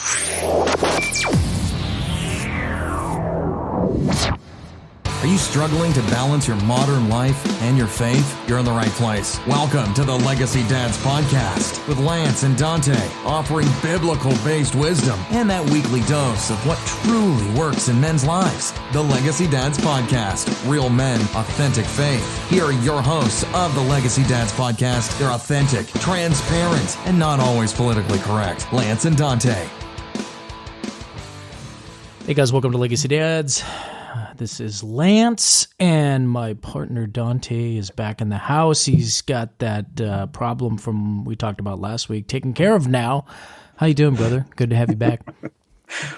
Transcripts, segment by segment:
Are you struggling to balance your modern life and your faith? You're in the right place. Welcome to the Legacy Dads Podcast with Lance and Dante, offering biblical-based wisdom and that weekly dose of what truly works in men's lives. The Legacy Dads Podcast, real men, authentic faith. Here are your hosts of the Legacy Dads Podcast. They're authentic, transparent, and not always politically correct. Lance and Dante. Hey guys, welcome to Legacy Dads. This is Lance, and my partner Dante is back in the house. He's got that problem from we talked about last week taken care of now. How you doing, brother? Good to have you back.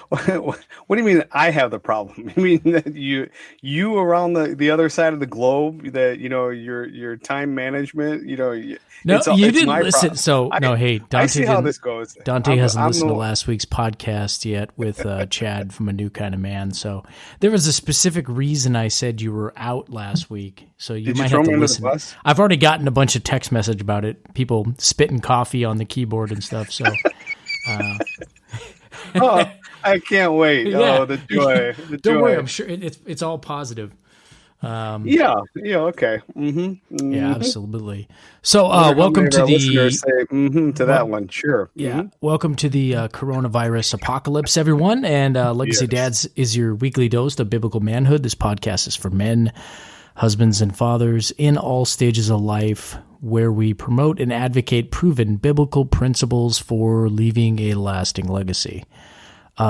What do you mean I have the problem? You mean that you around the other side of the globe, that your time management, No, you didn't listen. So hey, Dante, I see how this goes. Dante hasn't listened to last week's podcast yet with Chad from A New Kind of Man. So there was a specific reason I said you were out last week. So you might have to listen. I've already gotten a bunch of text message about it. People spitting coffee on the keyboard and stuff. So. Oh, I can't wait. Yeah. Oh, the joy. Don't worry. I'm sure it's all positive. Yeah. Okay. Mm-hmm. Yeah, absolutely. So, welcome to that one. Sure. Yeah. Welcome to the coronavirus apocalypse, everyone. And Legacy Dads is your weekly dose of biblical manhood. This podcast is for men, husbands, and fathers in all stages of life, where we promote and advocate proven biblical principles for leaving a lasting legacy. So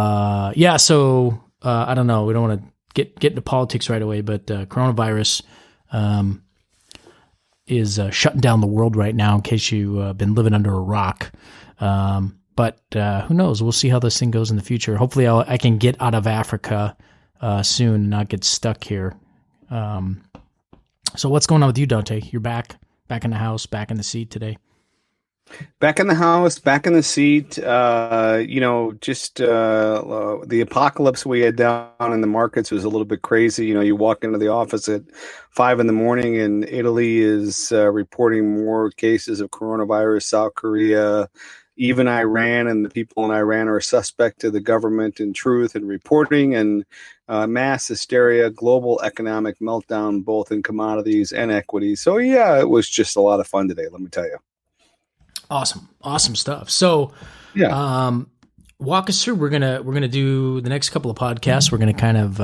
I don't know. We don't want to get into politics right away, but coronavirus is shutting down the world right now, in case you've been living under a rock. But who knows? We'll see how this thing goes in the future. Hopefully I can get out of Africa soon and not get stuck here. So what's going on with you, Dante? You're back in the house, back in the seat today. Back in the house, back in the seat. The apocalypse we had down in the markets was a little bit crazy. You walk into the office at 5 a.m. and Italy is reporting more cases of coronavirus. South Korea, even Iran, and the people in Iran are suspect to the government in truth and reporting, and mass hysteria, global economic meltdown, both in commodities and equities. So yeah, it was just a lot of fun today, let me tell you. Awesome stuff. So, walk us through. We're gonna do the next couple of podcasts. We're gonna kind of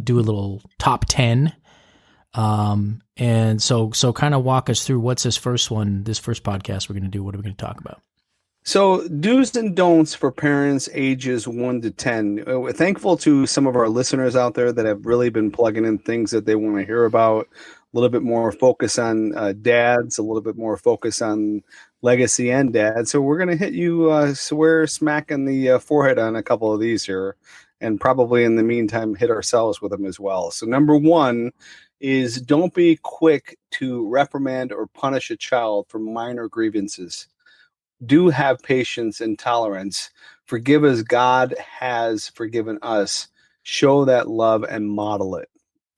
do a little top 10, and so kind of walk us through what's this first podcast we're gonna do. What are we gonna talk about? So, do's and don'ts for parents ages 1 to 10. We're thankful to some of our listeners out there that have really been plugging in things that they want to hear about. A little bit more focus on dads, a little bit more focus on legacy and dad. So we're going to hit you smack in the forehead on a couple of these here, and probably in the meantime hit ourselves with them as well. So number one is, don't be quick to reprimand or punish a child for minor grievances. Do have patience and tolerance. Forgive as God has forgiven us. Show that love and model it.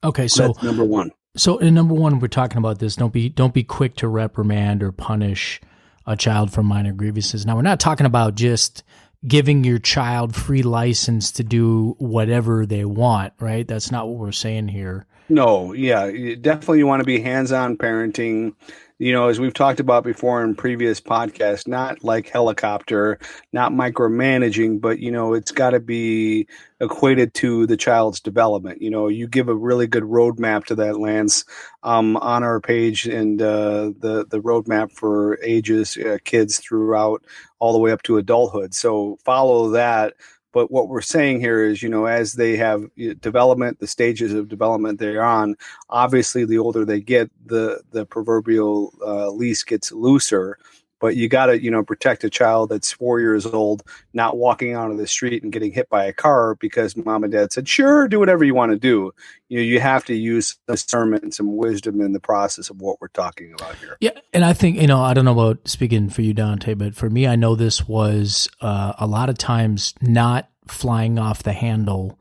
Okay, so that's number one. So in number one, we're talking about this. Don't be quick to reprimand or punish a child for minor grievances. Now, we're not talking about just giving your child free license to do whatever they want, right? That's not what we're saying here. No, yeah, definitely you want to be hands-on parenting. As we've talked about before in previous podcasts, not like helicopter, not micromanaging, but, it's got to be equated to the child's development. You give a really good roadmap to that, Lance, on our page, and the roadmap for ages, kids throughout all the way up to adulthood. So follow that. But what we're saying here is, as they have development, the stages of development they're on, obviously the older they get, the proverbial leash gets looser. But you got to, protect a child that's 4 years old, not walking out of the street and getting hit by a car because mom and dad said, sure, do whatever you want to do. You have to use discernment and some wisdom in the process of what we're talking about here. Yeah. And I think, I don't know about speaking for you, Dante, but for me, I know this was a lot of times not flying off the handle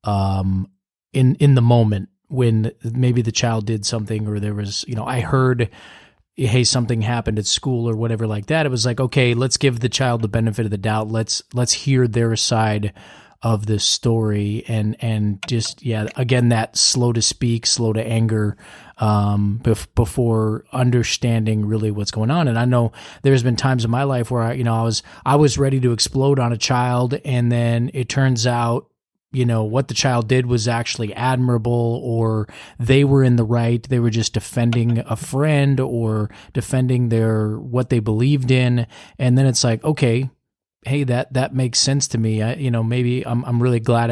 in the moment when maybe the child did something, or there was, I heard hey, something happened at school or whatever like that. It was like, okay, let's give the child the benefit of the doubt. Let's hear their side of this story, and just, yeah, again, that slow to speak, slow to anger, before understanding really what's going on. And I know there's been times in my life where I was ready to explode on a child, and then it turns out, what the child did was actually admirable, or they were in the right. They were just defending a friend or defending what they believed in. And then it's like, okay, hey, that makes sense to me. Maybe I'm really glad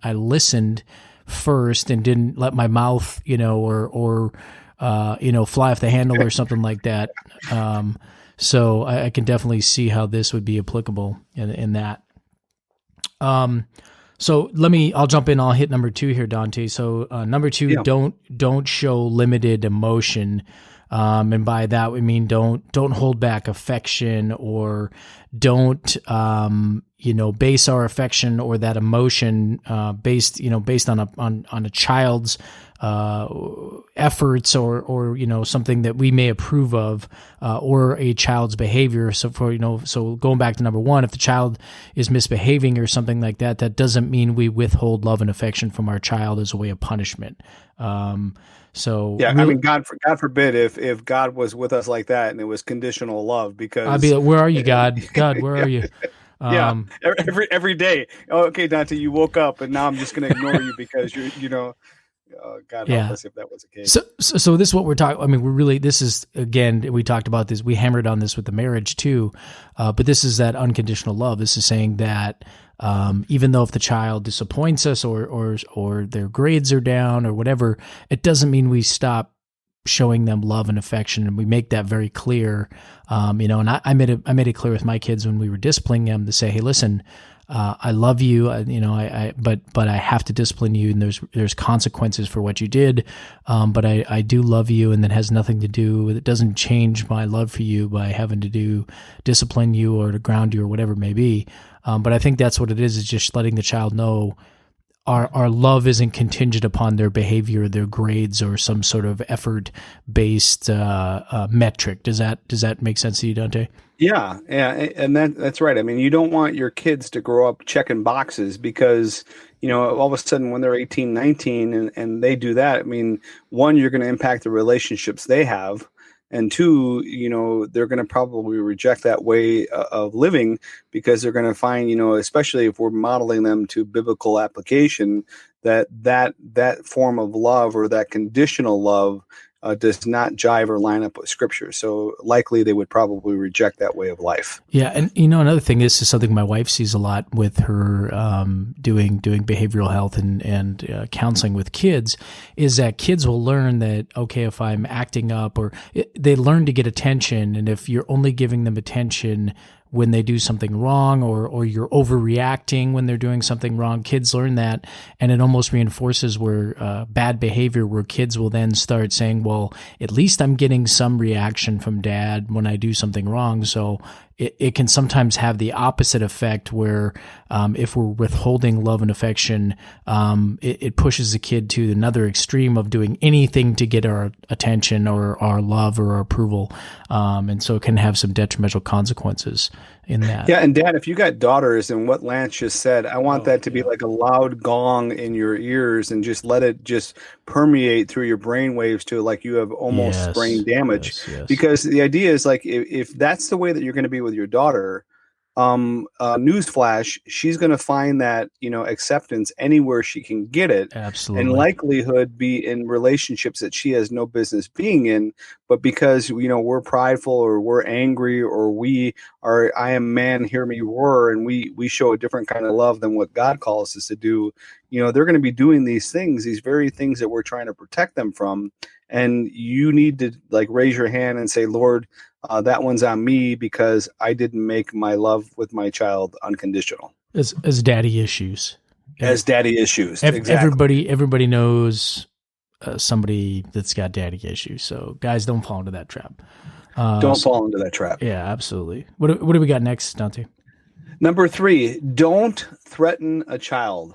I listened first and didn't let my mouth, or fly off the handle or something like that. So I can definitely see how this would be applicable in that. So I'll jump in. I'll hit number 2 here, Dante. So number 2, yeah. Don't show limited emotion. And by that we mean don't hold back affection, or don't base our affection or that emotion based on a child's efforts or something that we may approve of, or a child's behavior. So so going back to number 1, if the child is misbehaving or something like that, that doesn't mean we withhold love and affection from our child as a way of punishment. So yeah, really, I mean, God forbid if God was with us like that and it was conditional love, because I'd be like, where are you, God? God, where are you? Yeah, every day. Oh, okay, Dante, you woke up, and now I'm just going to ignore you because God help us if that was the case. So this is what we're talking. I mean, this is, again, we talked about this. We hammered on this with the marriage too, but this is that unconditional love. This is saying that even though if the child disappoints us or their grades are down or whatever, it doesn't mean we stop showing them love and affection, and we make that very clear. And I made it clear with my kids when we were disciplining them to say, hey, listen, I love you, but I have to discipline you, and there's consequences for what you did. But I do love you, and that has nothing to do with, it doesn't change my love for you by having to discipline you or to ground you or whatever it may be. But I think that's what it is just letting the child know our love isn't contingent upon their behavior, their grades, or some sort of effort-based metric. Does that make sense to you, Dante? Yeah, and that's right. I mean, you don't want your kids to grow up checking boxes because, all of a sudden when they're 18, 19 and they do that, I mean, 1, you're going to impact the relationships they have. And 2, they're going to probably reject that way of living because they're going to find, especially if we're modeling them to biblical application, that form of love or that conditional love does not jive or line up with Scripture. So likely they would probably reject that way of life. Yeah, and another thing, this is something my wife sees a lot with her doing behavioral health and counseling with kids, is that kids will learn that, okay, if I'm acting up, they learn to get attention, and if you're only giving them attention when they do something wrong, or you're overreacting when they're doing something wrong, kids learn that, and it almost reinforces where bad behavior, where kids will then start saying, well, at least I'm getting some reaction from dad when I do something wrong. So it can sometimes have the opposite effect where if we're withholding love and affection, it pushes the kid to another extreme of doing anything to get our attention or our love or our approval. And so it can have some detrimental consequences in that. Yeah, and Dad, if you got daughters, and what Lance just said, I want that to be like a loud gong in your ears and just let it just permeate through your brain waves to like you have almost brain damage. Yes. Because the idea is like if that's the way that you're going to be with your daughter, newsflash, she's going to find that, acceptance anywhere she can get it. Absolutely. And likelihood be in relationships that she has no business being in, but because, we're prideful or we're angry or we are, I am man, hear me roar. And we show a different kind of love than what God calls us to do. They're going to be doing these things, these very things that we're trying to protect them from. And you need to like raise your hand and say, Lord, that one's on me because I didn't make my love with my child unconditional. As daddy issues. As daddy issues. Exactly. Everybody knows somebody that's got daddy issues. So guys, don't fall into that trap. Don't fall into that trap. Yeah, absolutely. What do we got next, Dante? Number 3, don't threaten a child.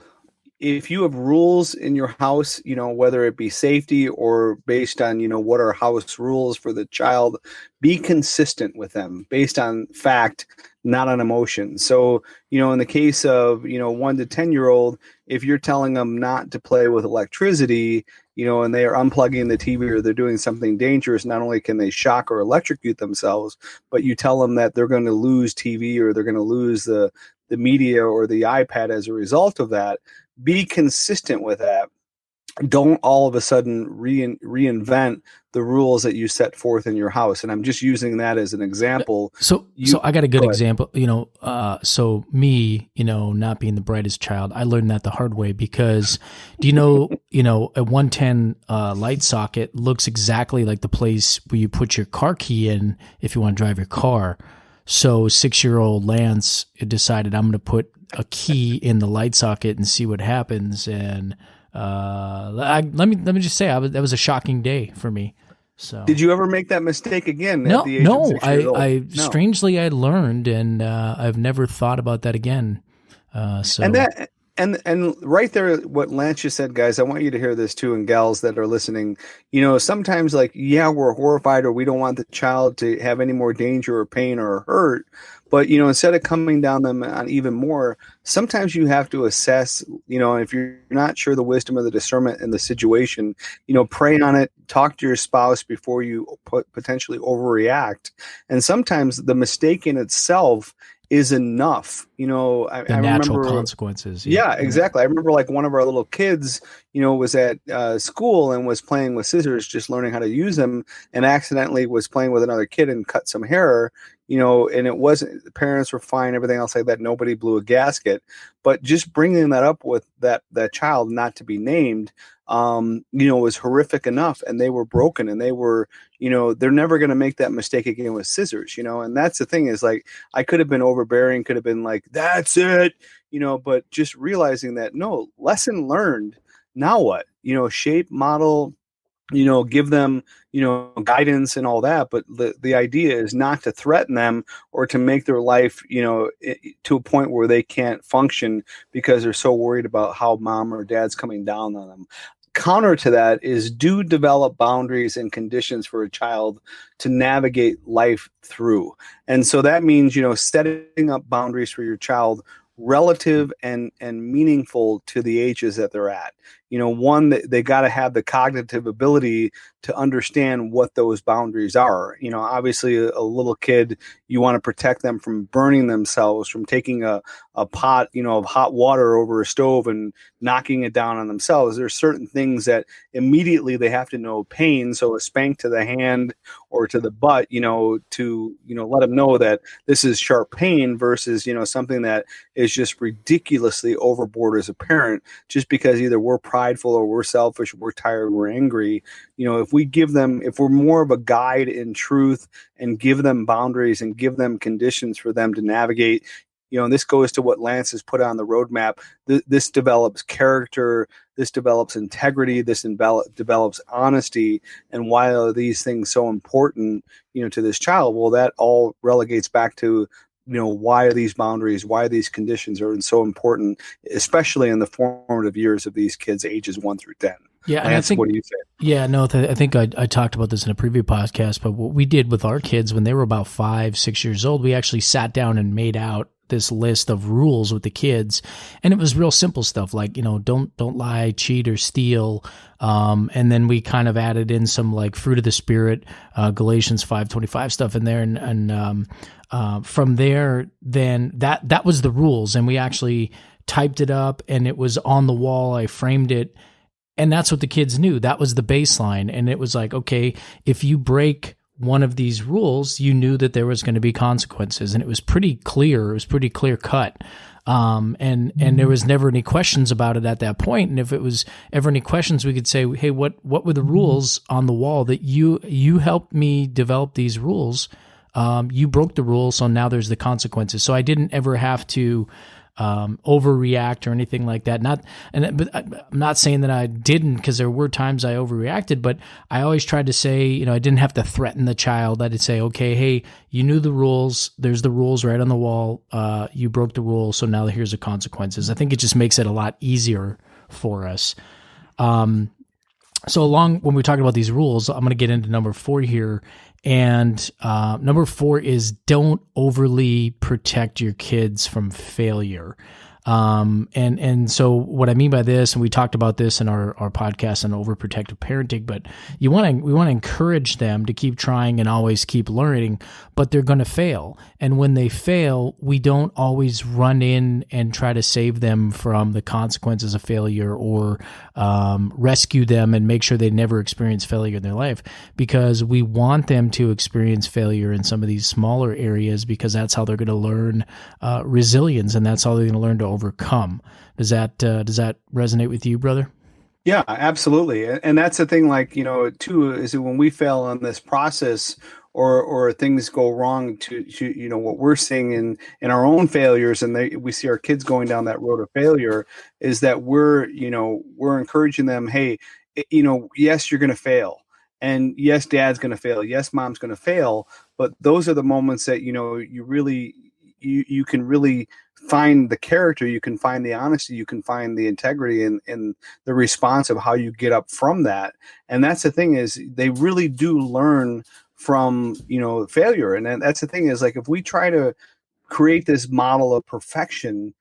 if you have rules in your house, whether it be safety or based on, what are house rules for the child, be consistent with them based on fact, not on emotion. So, in the case of, 1 to 10-year-old, if you're telling them not to play with electricity, and they are unplugging the TV or they're doing something dangerous, not only can they shock or electrocute themselves, but you tell them that they're going to lose TV or they're going to lose the media or the iPad as a result of that. Be consistent with that. Don't all of a sudden reinvent the rules that you set forth in your house. And I'm just using that as an example. So I got a good example, so me, not being the brightest child, I learned that the hard way because a 110 light socket looks exactly like the place where you put your car key in if you want to drive your car. So 6-year-old Lance decided I'm going to put a key in the light socket and see what happens. And let me just say, that was a shocking day for me. So did you ever make that mistake again? No, at the age of 6 years old? No. Strangely I learned, and I've never thought about that again. And right there, what Lance just said, guys, I want you to hear this too, and gals that are listening. Sometimes we're horrified or we don't want the child to have any more danger or pain or hurt. But, instead of coming down them on even more, sometimes you have to assess, if you're not sure the wisdom of the discernment in the situation, pray on it, talk to your spouse before you potentially overreact. And sometimes the mistake in itself is enough, the natural consequences. Yeah, exactly. I remember one of our little kids, was at school and was playing with scissors, just learning how to use them, and accidentally was playing with another kid and cut some hair, and it wasn't, the parents were fine, everything else like that. Nobody blew a gasket, but just bringing that up with that child, not to be named, was horrific enough, and they were broken, and they were, they're never going to make that mistake again with scissors, and that's the thing is I could have been overbearing, could have been like, that's it, but just realizing that, no, lesson learned. Now what? Shape, model, give them, guidance and all that. But the idea is not to threaten them or to make their life, to a point where they can't function because they're so worried about how mom or dad's coming down on them. Counter to that is do develop boundaries and conditions for a child to navigate life through. And so that means, setting up boundaries for your child relative and meaningful to the ages that they're at. One, they got to have the cognitive ability to understand what those boundaries are. Obviously a little kid, you want to protect them from burning themselves, from taking a pot, of hot water over a stove and knocking it down on themselves. There's certain things that immediately they have to know pain. So a spank to the hand or to the butt, to, let them know that this is sharp pain versus, something that is just ridiculously overboard as a parent, just because either we're prideful or we're selfish, we're tired, we're angry. If we're more of a guide in truth and give them boundaries and give them conditions for them to navigate, and this goes to what Lance has put on the roadmap. This develops character, this develops integrity, this develops honesty. And why are these things so important, to this child? Well, that all relegates back to, why are these boundaries, why these conditions are so important, especially in the formative years of these kids, ages 1 through 10. Yeah, Lance, what do you think? Yeah, no, I think I talked about this in a previous podcast, but what we did with our kids when they were about 5, 6 years old, we actually sat down and made out this list of rules with the kids, and it was real simple stuff like, don't lie, cheat, or steal. And then we kind of added in some fruit of the spirit, Galatians 5:25 stuff in there. And from there, then that was the rules. And we actually typed it up and it was on the wall. I framed it. And that's what the kids knew. That was the baseline. And it was like, okay, if you break one of these rules, you knew that there was going to be consequences. And it was pretty clear. It was pretty clear cut. And there was never any questions about it at that point. And if it was ever any questions, we could say, hey, what were the rules on the wall that you helped me develop these rules? You broke the rules, so now there's the consequences. So I didn't ever have to overreact or anything like that. But I'm not saying that I didn't, because there were times I overreacted, but I always tried to say, I didn't have to threaten the child. I'd say, okay, hey, you knew the rules. There's the rules right on the wall. You broke the rules, so now here's the consequences. I think it just makes it a lot easier for us. So when we're talking about these rules, I'm going to get into number 4 here. And number 4 is don't overly protect your kids from failure. And so what I mean by this, and we talked about this in our podcast on overprotective parenting, but we want to encourage them to keep trying and always keep learning, but they're going to fail. And when they fail, we don't always run in and try to save them from the consequences of failure, or rescue them and make sure they never experience failure in their life, because we want them to experience failure in some of these smaller areas, because that's how they're going to learn resilience, and that's how they're going to learn to overcome. Does that resonate with you, brother? Yeah, absolutely. And that's the thing, too, is that when we fail on this process, or things go wrong to what we're seeing in our own failures, and we see our kids going down that road of failure, is that we're encouraging them, hey, yes, you're going to fail. And yes, dad's going to fail. Yes, mom's going to fail. But those are the moments that, you can really find the character, you can find the honesty, you can find the integrity and the response of how you get up from that. And that's the thing, is they really do learn from, failure. And that's the thing, is if we try to create this model of perfection,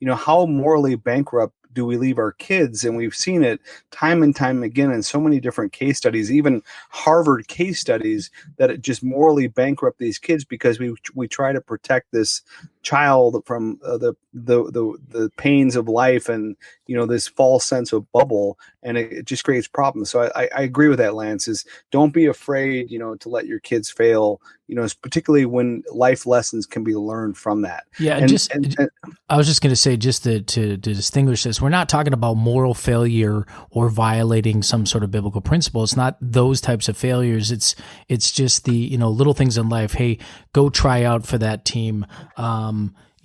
how morally bankrupt do we leave our kids? And we've seen it time and time again in so many different case studies, even Harvard case studies, that it just morally bankrupt these kids, because we try to protect this child from the pains of life, and this false sense of bubble, and it just creates problems. So I agree with that, Lance. Is don't be afraid to let your kids fail, particularly when life lessons can be learned from that. Yeah, and I was just going to say, just to distinguish this, we're not talking about moral failure or violating some sort of biblical principle. It's not those types of failures. It's just the little things in life. Hey, go try out for that team.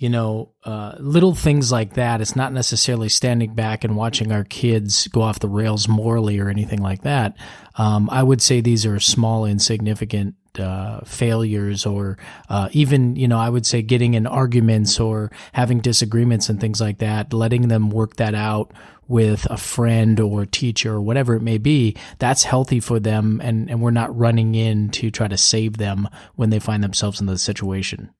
Little things like that. It's not necessarily standing back and watching our kids go off the rails morally or anything like that. I would say these are small, insignificant failures, or even, I would say getting in arguments or having disagreements and things like that, letting them work that out with a friend or teacher or whatever it may be. That's healthy for them, and we're not running in to try to save them when they find themselves in the situation.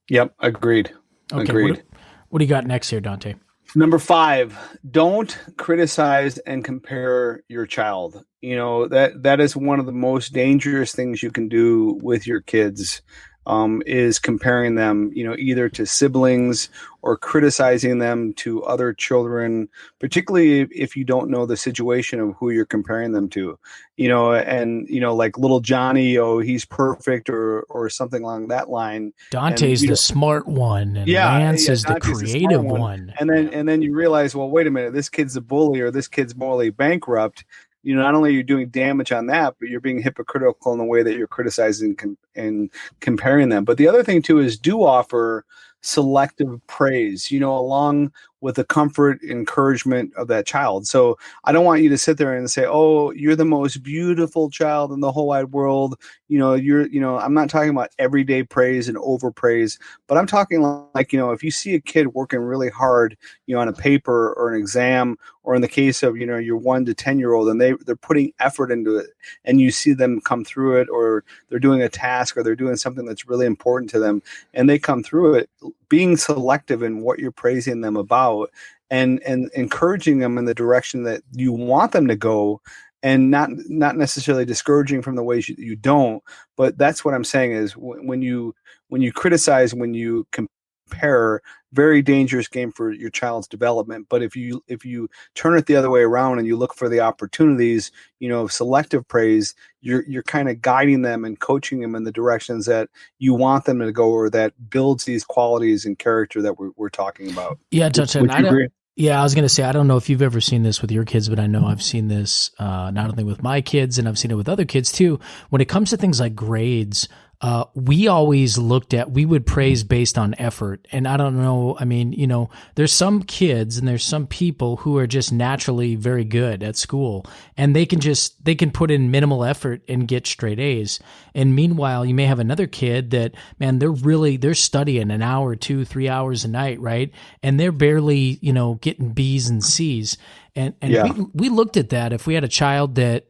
Yep, agreed. Okay, agreed. What do you got next here, Dante? Number 5, don't criticize and compare your child. That is one of the most dangerous things you can do with your kids, is comparing them, either to siblings or criticizing them to other children, particularly if you don't know the situation of who you're comparing them to, like little Johnny, he's perfect, or something along that line. Dante's the smart one, and Lance is the creative one. And then you realize, well, wait a minute, this kid's a bully, or this kid's morally bankrupt. Not only are you doing damage on that, but you're being hypocritical in the way that you're criticizing and comparing them. But the other thing, too, is do offer selective praise, along with the comfort, encouragement of that child. So I don't want you to sit there and say, oh, you're the most beautiful child in the whole wide world. I'm not talking about everyday praise and overpraise, but I'm talking like, if you see a kid working really hard, on a paper or an exam, or in the case of, your 1 to 10-year-old, and they're putting effort into it, and you see them come through it, or they're doing a task, or they're doing something that's really important to them, and they come through it, being selective in what you're praising them about, and encouraging them in the direction that you want them to go, and not necessarily discouraging from the ways you don't. But that's what I'm saying, is when you criticize, when you compare, very dangerous game for your child's development. But if you turn it the other way around and you look for the opportunities, selective praise, you're kind of guiding them and coaching them in the directions that you want them to go, or that builds these qualities and character that we're talking about. Yeah, Dante, I was going to say, I don't know if you've ever seen this with your kids, but I know I've seen this not only with my kids, and I've seen it with other kids too. When it comes to things like grades, we always we would praise based on effort. And I don't know, I mean, there's some kids and there's some people who are just naturally very good at school, and they can put in minimal effort and get straight A's. And meanwhile, you may have another kid that, man, they're studying an hour, 2, 3 hours a night, right? And they're barely, getting B's and C's. And Yeah. we looked at that. If we had a child that,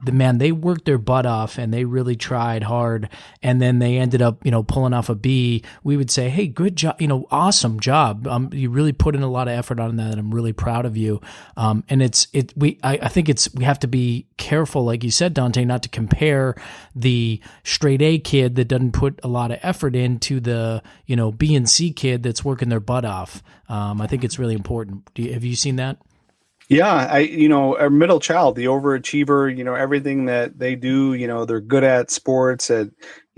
they worked their butt off and they really tried hard, and then they ended up, pulling off a B, we would say, hey, good job, awesome job. You really put in a lot of effort on that. I'm really proud of you. And I think we have to be careful, like you said, Dante, not to compare the straight A kid that doesn't put a lot of effort into the, B and C kid that's working their butt off. I think it's really important. Have you seen that? Yeah, a middle child, the overachiever, everything that they do, they're good at sports, at,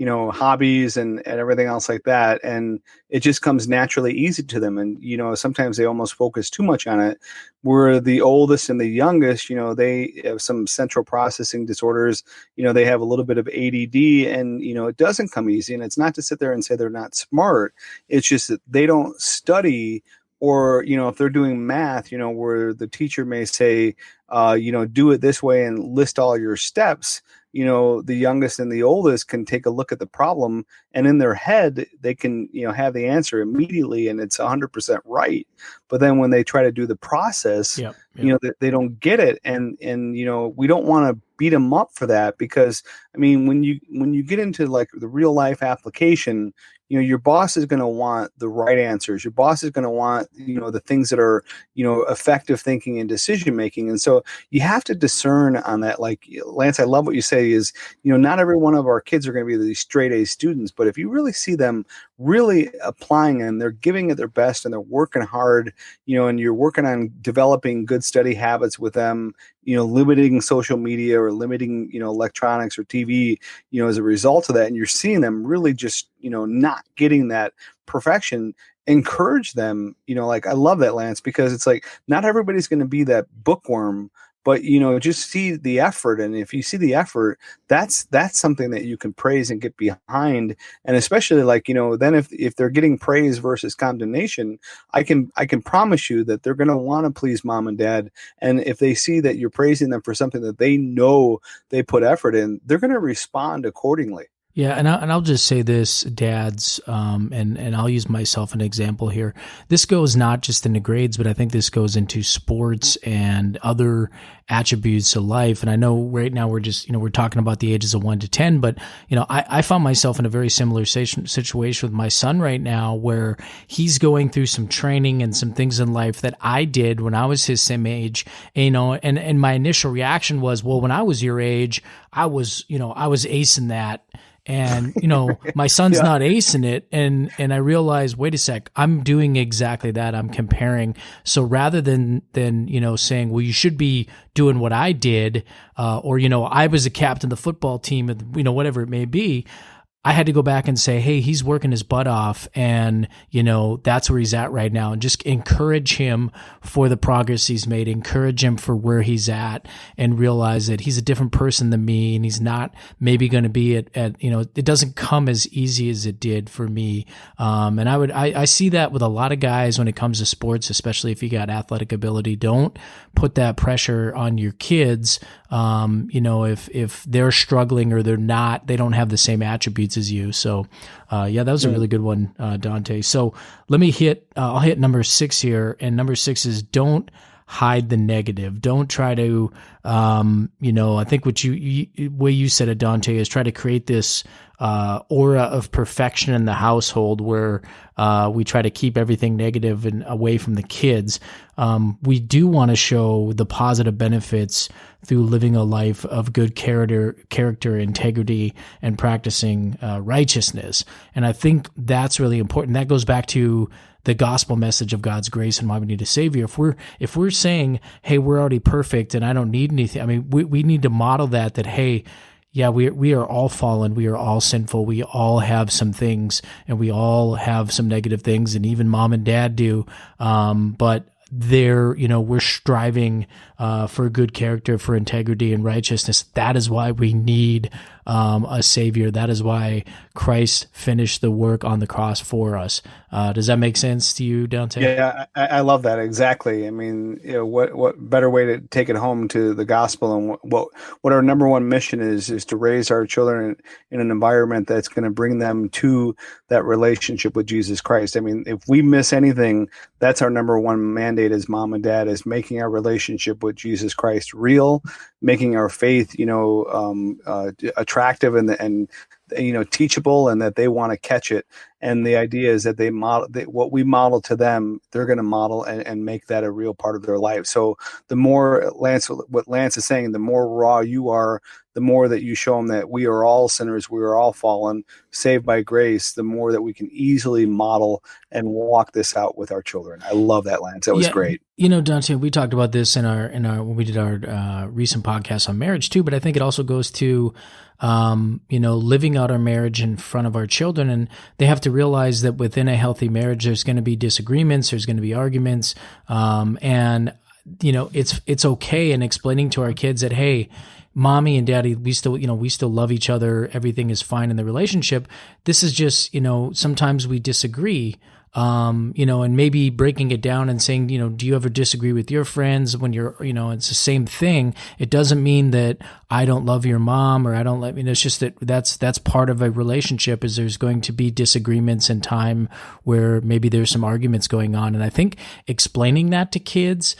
hobbies and everything else like that. And it just comes naturally easy to them. And, sometimes they almost focus too much on it. Where the oldest and the youngest, they have some central processing disorders, they have a little bit of ADD, and, it doesn't come easy. And it's not to sit there and say they're not smart. It's just that they don't study. Or, if they're doing math, where the teacher may say, do it this way and list all your steps, the youngest and the oldest can take a look at the problem, and in their head, they can, have the answer immediately, and it's 100% right. But then when they try to do the process, they don't get it. And we don't want to beat them up for that, because, I mean, when you get into like the real life application, your boss is going to want the right answers. Your boss is going to want, the things that are, effective thinking and decision making. And so you have to discern on that. Like, Lance, I love what you say is, not every one of our kids are going to be these straight A students, but if you really see them really applying and they're giving it their best and they're working hard, and you're working on developing good study habits with them, limiting social media or limiting, electronics or TV, as a result of that, and you're seeing them really just, not getting that perfection, encourage them, like, I love that, Lance, because it's like, not everybody's going to be that bookworm, but, just see the effort. And if you see the effort, that's something that you can praise and get behind. And especially like, then if they're getting praise versus condemnation, I can promise you that they're going to want to please mom and dad. And if they see that you're praising them for something that they know they put effort in, they're going to respond accordingly. Yeah, and I'll just say this, dads, and I'll use myself an example here. This goes not just into grades, but I think this goes into sports and other attributes of life. And I know right now we're just, we're talking about the ages of 1 to 10, but, I found myself in a very similar situation with my son right now, where he's going through some training and some things in life that I did when I was his same age, and my initial reaction was, well, when I was your age, I was acing that. And, my son's not acing it. And I realized, wait a sec, I'm doing exactly that. I'm comparing. So rather than, saying, well, you should be doing what I did, or, I was a captain of the football team, whatever it may be, I had to go back and say, hey, he's working his butt off, and, that's where he's at right now. And just encourage him for the progress he's made, encourage him for where he's at, and realize that he's a different person than me, and he's not maybe going to be at, it doesn't come as easy as it did for me. And I see that with a lot of guys when it comes to sports, especially if you got athletic ability. Don't put that pressure on your kids. If they're struggling or they don't have the same attributes as you. So, that was a really good one, Dante. So let me I'll hit number 6 here. And number 6 is, don't hide the negative. Don't try to, I think what way you said it, Dante, is try to create this aura of perfection in the household where we try to keep everything negative and away from the kids. We do want to show the positive benefits through living a life of good character, integrity, and practicing righteousness. And I think that's really important. That goes back to the gospel message of God's grace and why we need a savior. If we're saying, hey, we're already perfect and I don't need anything, I mean, we need to model that, hey, yeah, we are all fallen. We are all sinful. We all have some things, and we all have some negative things, and even mom and dad do. But we're striving for good character, for integrity and righteousness. That is why we need a savior. That is why Christ finished the work on the cross for us. Does that make sense to you, Dante? Yeah, I love that. Exactly. I mean, what better way to take it home to the gospel, and what our number one mission is to raise our children in an environment that's going to bring them to that relationship with Jesus Christ. I mean, if we miss anything, that's our number one mandate as mom and dad, is making our relationship with Jesus Christ real, making our faith, attractive and teachable, and that they want to catch it. And the idea is that they model what we model to them, they're going to model and make that a real part of their life. So the more what Lance is saying, the more raw you are, the more that you show them that we are all sinners, we are all fallen, saved by grace, the more that we can easily model and walk this out with our children. I love that, Lance. That was great. Dante, we talked about this in our when we did our recent podcast on marriage too, but I think it also goes to living out our marriage in front of our children. And they have to realize that within a healthy marriage, there's going to be disagreements, there's going to be arguments. And it's okay in explaining to our kids that, hey, mommy and daddy, we still love each other. Everything is fine in the relationship. This is just, sometimes we disagree. And maybe breaking it down and saying, do you ever disagree with your friends when you're, it's the same thing. It doesn't mean that I don't love your mom or I don't let it's just that's part of a relationship, is there's going to be disagreements in time where maybe there's some arguments going on. And I think explaining that to kids,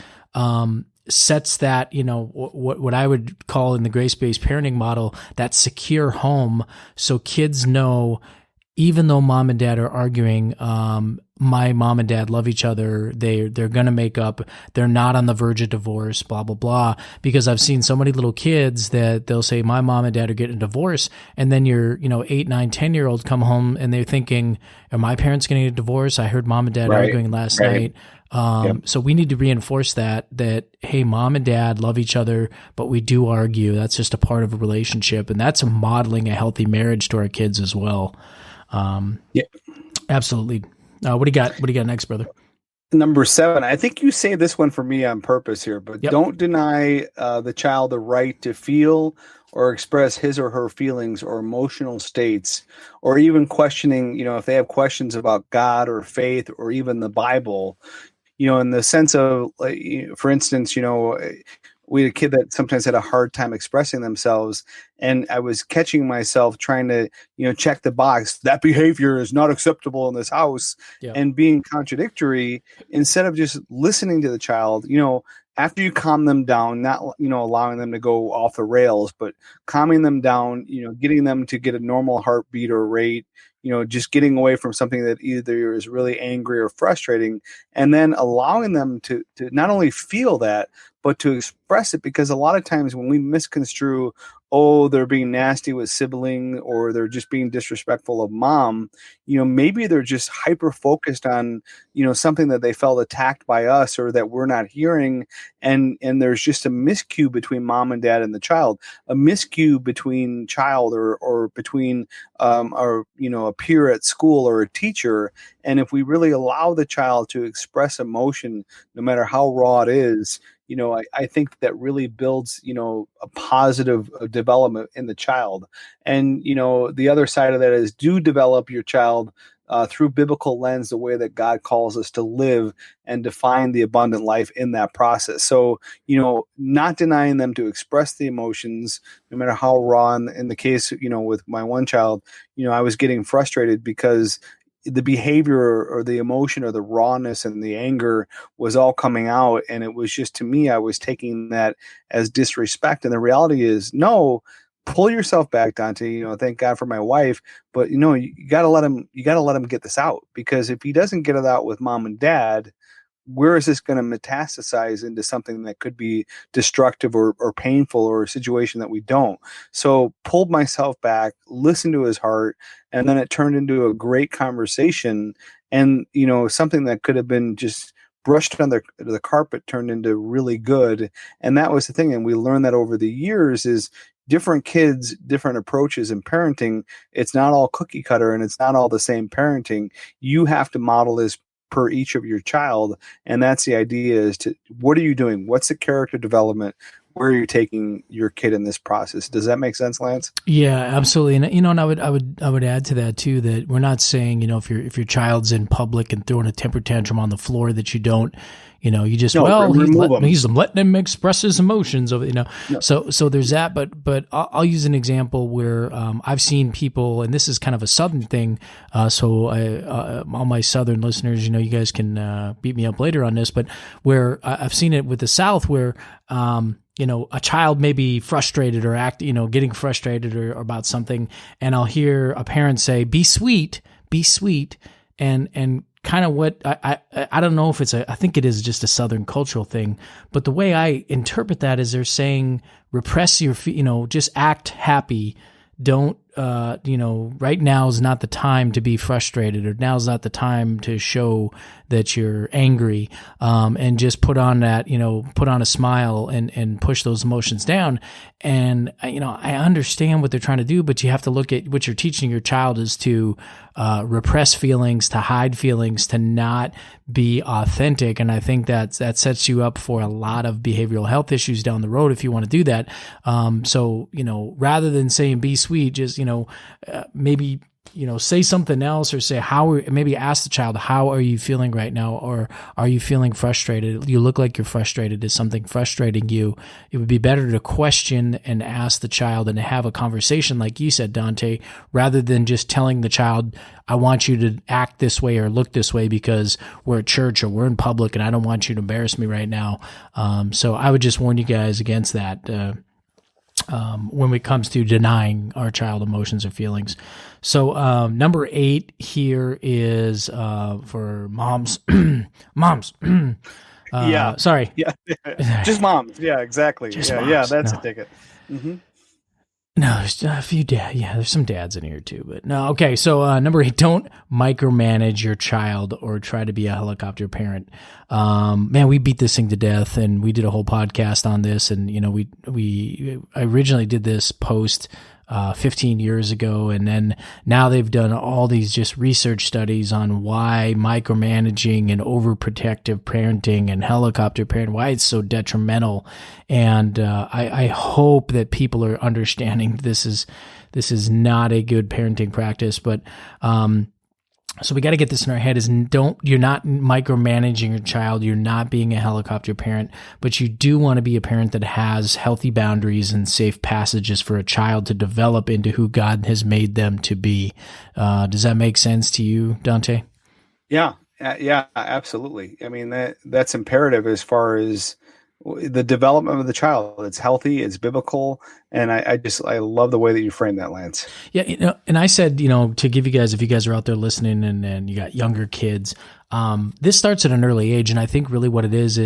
sets that, what I would call in the grace-based parenting model, that secure home. So kids know, even though mom and dad are arguing, my mom and dad love each other. They're going to make up. They're not on the verge of divorce, blah, blah, blah. Because I've seen so many little kids that they'll say, my mom and dad are getting a divorce. And then your, 8, 9, 10-year-old come home and they're thinking, are my parents getting a divorce? I heard mom and dad arguing last night. So we need to reinforce that, hey, mom and dad love each other, but we do argue. That's just a part of a relationship. And that's modeling a healthy marriage to our kids as well. Absolutely. What do you got next, brother? Number 7. I think you say this one for me on purpose here, but don't deny the child the right to feel or express his or her feelings or emotional states, or even questioning, if they have questions about God or faith or even the Bible, in the sense of, for instance, we had a kid that sometimes had a hard time expressing themselves, and I was catching myself trying to, check the box, that behavior is not acceptable in this house, and being contradictory instead of just listening to the child, after you calm them down, not, allowing them to go off the rails, but calming them down, getting them to get a normal heartbeat or rate, just getting away from something that either is really angry or frustrating, and then allowing them to not only feel that, but to express it. Because a lot of times when we misconstrue, they're being nasty with sibling, or they're just being disrespectful of mom, maybe they're just hyper focused on, something that they felt attacked by us or that we're not hearing. And there's just a miscue between mom and dad and the child, a miscue between child or between, a peer at school or a teacher. And if we really allow the child to express emotion, no matter how raw it is, I think that really builds, a positive development in the child. And, the other side of that is, do develop your child through biblical lens, the way that God calls us to live and define the abundant life in that process. So, not denying them to express the emotions, no matter how raw. In the case, with my one child, I was getting frustrated because the behavior or the emotion or the rawness and the anger was all coming out. And it was just, to me, I was taking that as disrespect. And the reality is, no, pull yourself back, Dante. Thank God for my wife, but you gotta let him get this out, because if he doesn't get it out with mom and dad, where is this going to metastasize into something that could be destructive or painful, or a situation that we don't? So pulled myself back, listened to his heart, and then it turned into a great conversation. And, something that could have been just brushed under the carpet turned into really good. And that was the thing. And we learned that over the years is different kids, different approaches in parenting. It's not all cookie cutter, and it's not all the same parenting. You have to model this per each of your child. And that's the idea, is to, what are you doing? What's the character development? where you're taking your kid in this process. Does that make sense, Lance? Yeah, absolutely. And and I would add to that too, that we're not saying, if your child's in public and throwing a temper tantrum on the floor, that you don't, you just, he's letting him express his emotions over, No. So there's that, but I'll use an example where I've seen people, and this is kind of a Southern thing. So all my Southern listeners, you guys can beat me up later on this, but where I've seen it with the South where, a child may be frustrated or getting frustrated or about something. And I'll hear a parent say, be sweet. And kind of what I don't know if I think it is just a Southern cultural thing, but the way I interpret that is they're saying, repress your, just act happy. Don't, right now is not the time to be frustrated, or now's not the time to show that you're angry, and just put on that, put on a smile and push those emotions down. And, I understand what they're trying to do, but you have to look at what you're teaching your child is to repress feelings, to hide feelings, to not be authentic. And I think that sets you up for a lot of behavioral health issues down the road if you want to do that. So, rather than saying be sweet, just, maybe, say something else, or say maybe ask the child, how are you feeling right now? Or are you feeling frustrated? You look like you're frustrated. Is something frustrating you? It would be better to question and ask the child and to have a conversation, like you said, Dante, rather than just telling the child, I want you to act this way or look this way because we're at church or we're in public and I don't want you to embarrass me right now. So I would just warn you guys against that. When it comes to denying our child emotions or feelings. So number 8 here is for moms. Moms. Yeah. Sorry. Yeah. Just moms. Yeah, exactly. Just yeah. moms. Yeah. That's No. a ticket. Mm-hmm. No, there's a few dads. Yeah, there's some dads in here too, but no. Okay, so number 8, don't micromanage your child or try to be a helicopter parent. Man, we beat this thing to death, and we did a whole podcast on this. And I originally did this post 15 years ago, and then now they've done all these just research studies on why micromanaging and overprotective parenting and helicopter parenting, why it's so detrimental. And I hope that people are understanding this is not a good parenting practice. But so we got to get this in our head: you're not micromanaging your child. You're not being a helicopter parent, but you do want to be a parent that has healthy boundaries and safe passages for a child to develop into who God has made them to be. Does that make sense to you, Dante? Yeah. Yeah, absolutely. I mean, that's imperative as far as the development of the child. It's healthy, it's biblical. And I love the way that you frame that, Lance. Yeah. And I said, to give you guys, if you guys are out there listening and you got younger kids, this starts at an early age. And I think really what it is,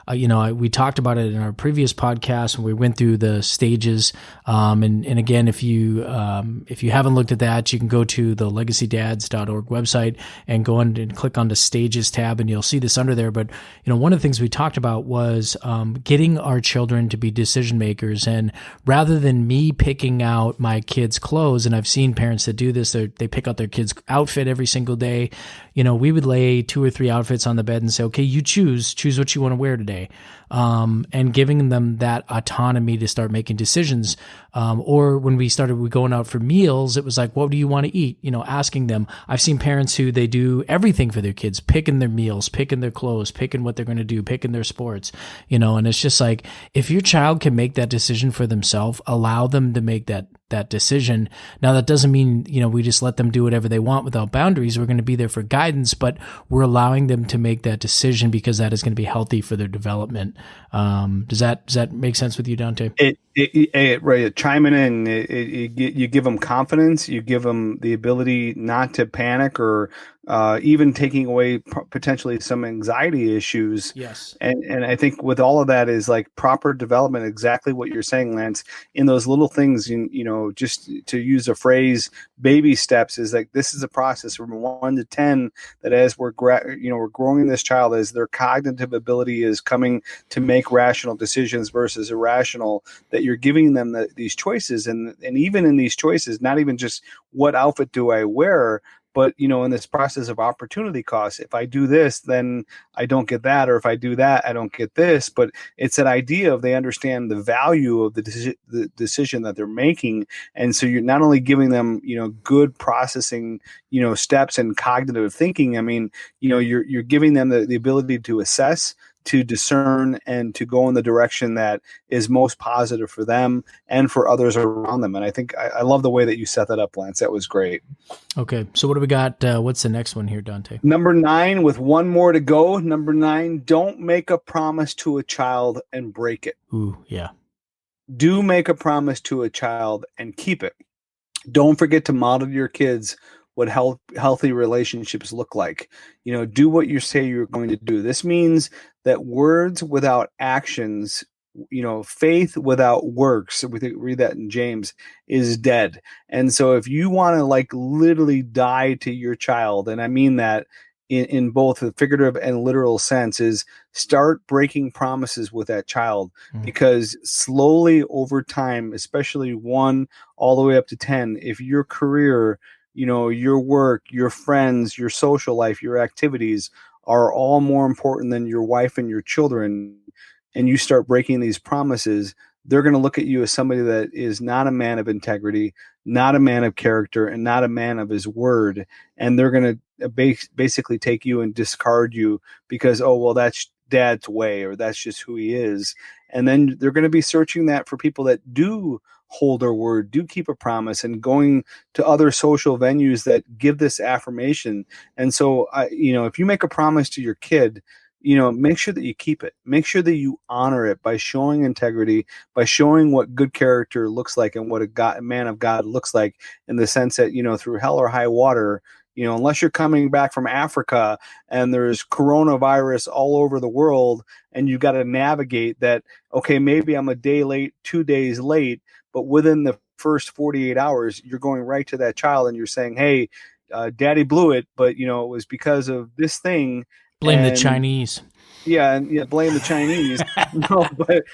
we talked about it in our previous podcast when we went through the stages. And again, if you haven't looked at that, you can go to the legacydads.org website and go on and click on the stages tab, and you'll see this under there. But, one of the things we talked about was, getting our children to be decision makers. And rather than me picking out my kids' clothes, and I've seen parents that do this, they pick out their kids' outfit every single day. We would lay 2 or 3 outfits on the bed and say, okay, you choose what you want to wear today. And giving them that autonomy to start making decisions. Or when we going out for meals, it was like, what do you want to eat? Asking them. I've seen parents who they do everything for their kids, picking their meals, picking their clothes, picking what they're going to do, picking their sports, and it's just like, if your child can make that decision for themselves, allow them to make that decision. Now, that doesn't mean, we just let them do whatever they want without boundaries. We're going to be there for guidance, but we're allowing them to make that decision because that is going to be healthy for their development. Does that make sense with you, Dante? Right. Chiming in, you give them confidence, you give them the ability not to panic or even taking away potentially some anxiety issues. Yes. And I think with all of that is like proper development, exactly what you're saying, Lance, in those little things, just to use a phrase, baby steps, is like, this is a process from 1 to 10 that as we're growing this child, as their cognitive ability is coming to make rational decisions versus irrational, that you're giving them these choices. And even in these choices, not even just what outfit do I wear, But, in this process of opportunity costs, if I do this, then I don't get that. Or if I do that, I don't get this. But it's that idea of they understand the value of the decision that they're making. And so you're not only giving them, good processing, steps and cognitive thinking. I mean, you're giving them the ability to assess, to discern, and to go in the direction that is most positive for them and for others around them. And I think I love the way that you set that up, Lance. That was great. Okay. So what do we got? What's the next one here, Dante? Number 9, with one more to go. Number 9, don't make a promise to a child and break it. Ooh, yeah. Do make a promise to a child and keep it. Don't forget to model to your kids what healthy relationships look like. Do what you say you're going to do. This means that words without actions, faith without works, we read that in James, is dead. And so if you want to literally die to your child, and I mean that in both the figurative and literal sense, is start breaking promises with that child, because slowly over time, especially 1 all the way up to 10, if your career, your work, your friends, your social life, your activities are all more important than your wife and your children, and you start breaking these promises, they're going to look at you as somebody that is not a man of integrity, not a man of character, and not a man of his word. And they're going to basically take you and discard you because, oh, well, that's dad's way, or that's just who he is. And then they're going to be searching that for people that do hold their word, do keep a promise, and going to other social venues that give this affirmation. And so, if you make a promise to your kid, make sure that you keep it. Make sure that you honor it by showing integrity, by showing what good character looks like and what a man of God looks like, in the sense that, through hell or high water, unless you're coming back from Africa and there's coronavirus all over the world and you've got to navigate that, okay, maybe I'm a day late, 2 days late, but within the first 48 hours, you're going right to that child and you're saying, hey, daddy blew it, but, it was because of this thing. Blame the Chinese. Yeah, and blame the Chinese. No, but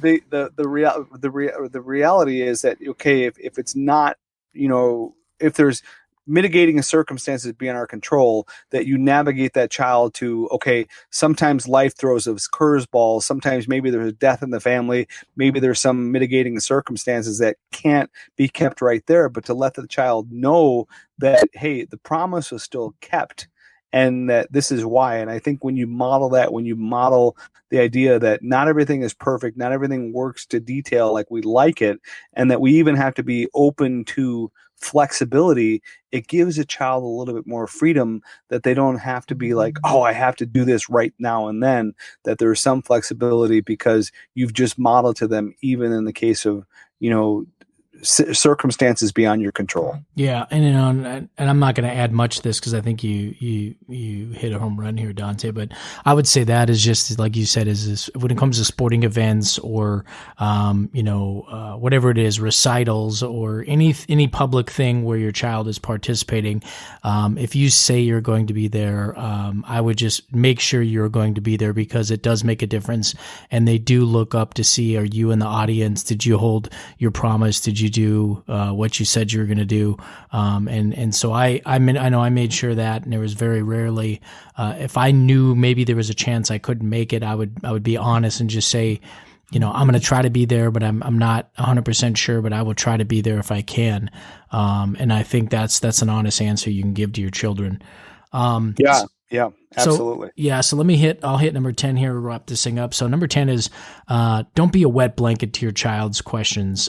the reality is that, okay, if it's not, if there's mitigating circumstances beyond our control, that you navigate that child to, okay, sometimes life throws us curveballs. Sometimes maybe there's a death in the family. Maybe there's some mitigating circumstances that can't be kept right there. But to let the child know that, hey, the promise was still kept, and that this is why. And I think when you model that, when you model the idea that not everything is perfect, not everything works to detail like we like it, and that we even have to be open to flexibility, it gives a child a little bit more freedom, that they don't have to be like, oh, I have to do this right now and then, that there's some flexibility because you've just modeled to them, even in the case of, circumstances beyond your control. Yeah, and I'm not going to add much to this because I think you hit a home run here, Dante. But I would say that is just like you said, is when it comes to sporting events or whatever it is, recitals or any public thing where your child is participating. If you say you're going to be there, I would just make sure you're going to be there, because it does make a difference, and they do look up to see, are you in the audience? Did you hold your promise? Did you do what you said you were going to do? And so I know I made sure that, and there was very rarely, if I knew maybe there was a chance I couldn't make it, I would be honest and just say, I'm going to try to be there, but I'm not 100% sure, but I will try to be there if I can. And I think that's an honest answer you can give to your children. Yeah, absolutely. So I'll hit number 10 here to wrap this thing up. So number 10 is, don't be a wet blanket to your child's questions.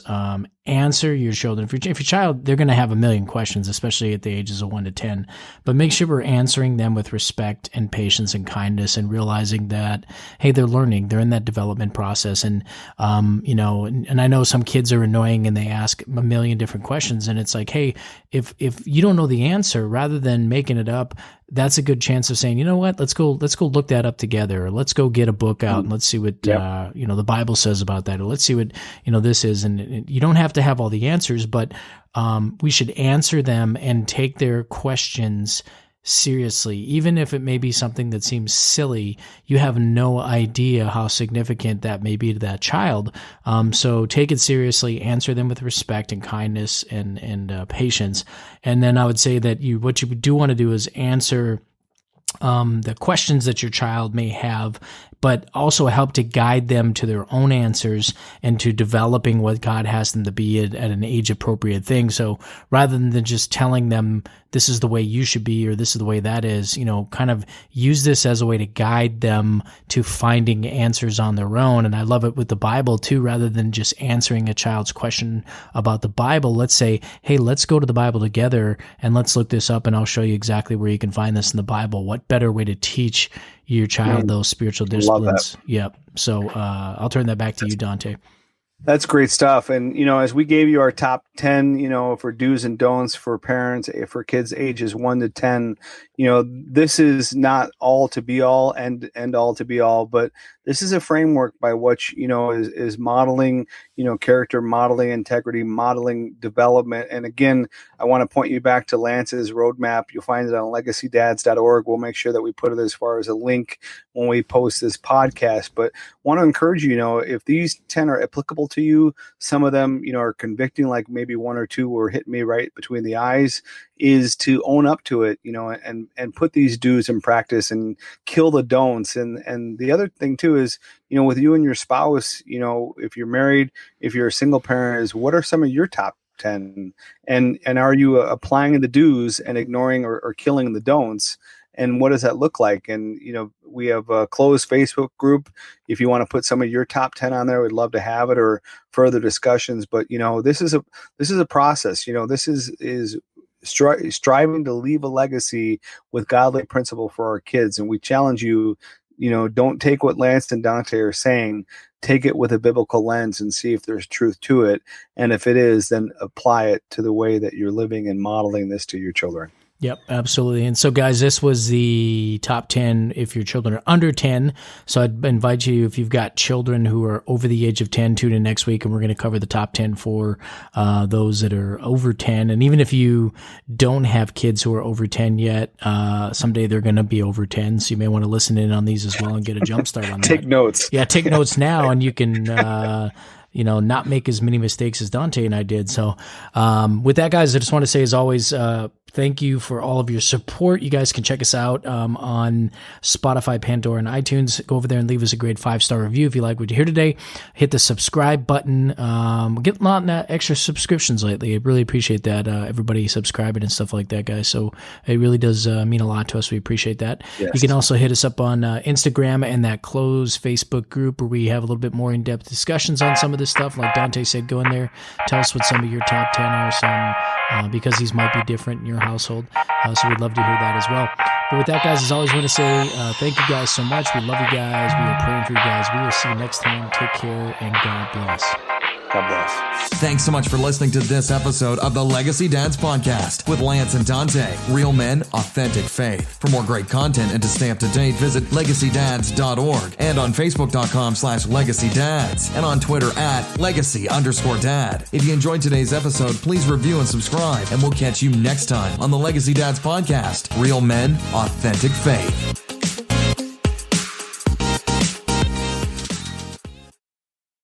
Answer your children. If your child, they're going to have a million questions, especially at the ages of 1 to 10, but make sure we're answering them with respect and patience and kindness, and realizing that, hey, they're learning, they're in that development process. And, and I know some kids are annoying and they ask a million different questions, and it's like, hey, if you don't know the answer, rather than making it up, that's a good chance of saying, you know what, let's go look that up together. Or let's go get a book out and let's see what, the Bible says about that. Or let's see what, this is. And you don't have to have all the answers, but we should answer them and take their questions seriously, even if it may be something that seems silly. You have no idea how significant that may be to that child. So take it seriously, answer them with respect and kindness and patience. And then I would say that what you do want to do is answer the questions that your child may have, but also help to guide them to their own answers and to developing what God has them to be at an age appropriate thing. So rather than just telling them this is the way you should be or this is the way that is, kind of use this as a way to guide them to finding answers on their own. And I love it with the Bible too, rather than just answering a child's question about the Bible. Let's say, hey, let's go to the Bible together and let's look this up and I'll show you exactly where you can find this in the Bible. What better way to teach your child those spiritual disciplines? Yep. So I'll turn that back to you, Dante. That's great stuff. And, as we gave you our top 10, for do's and don'ts for parents, for kids ages 1 to 10, this is not all to be all and all to be all, but this is a framework by which, is modeling, character, modeling integrity, modeling development. And again, I want to point you back to Lance's roadmap. You'll find it on legacydads.org. We'll make sure that we put it as far as a link when we post this podcast, but want to encourage you, if these 10 are applicable to you, some of them, are convicting, like maybe 1 or 2 were hitting me right between the eyes, is to own up to it, and put these do's in practice and kill the don'ts. And the other thing too is, with you and your spouse, if you're married, if you're a single parent, is what are some of your top 10? And are you applying the do's and ignoring or killing the don'ts? And what does that look like? And, we have a closed Facebook group. If you want to put some of your top 10 on there, we'd love to have it, or further discussions. But, this is a process. This is striving to leave a legacy with godly principle for our kids. And we challenge you, don't take what Lance and Dante are saying, take it with a biblical lens and see if there's truth to it. And if it is, then apply it to the way that you're living and modeling this to your children. Yep, absolutely. And so, guys, this was the top 10 if your children are under 10. So I'd invite you, if you've got children who are over the age of 10, tune in next week, and we're going to cover the top 10 for those that are over 10. And even if you don't have kids who are over 10 yet, someday they're going to be over 10. So you may want to listen in on these as well and get a jump start on that. Take notes. Yeah, take notes now, and you can not make as many mistakes as Dante and I did. So with that, guys, I just want to say, as always, thank you for all of your support. You guys can check us out on Spotify, Pandora, and iTunes. Go over there and leave us a great 5-star review if you like what you hear today. Hit the subscribe button. Get a lot of extra subscriptions lately. I really appreciate that. Everybody subscribing and stuff like that, guys. So it really does mean a lot to us. We appreciate that. Yes. You can also hit us up on Instagram and that closed Facebook group where we have a little bit more in-depth discussions on some of this stuff. Like Dante said, go in there. Tell us what some of your top 10 are, because these might be different in your household. So we'd love to hear that as well. But with that, guys, as always, I want to say thank you guys so much. We love you guys. We are praying for you guys. We will see you next time. Take care, and God bless. God bless. Thanks so much for listening to this episode of the Legacy Dads Podcast with Lance and Dante. Real men, authentic faith. For more great content and to stay up to date, visit legacydads.org and on Facebook.com/LegacyDads and on Twitter @Legacy_Dad. If you enjoyed today's episode, please review and subscribe, and we'll catch you next time on the Legacy Dads Podcast. Real men, authentic faith.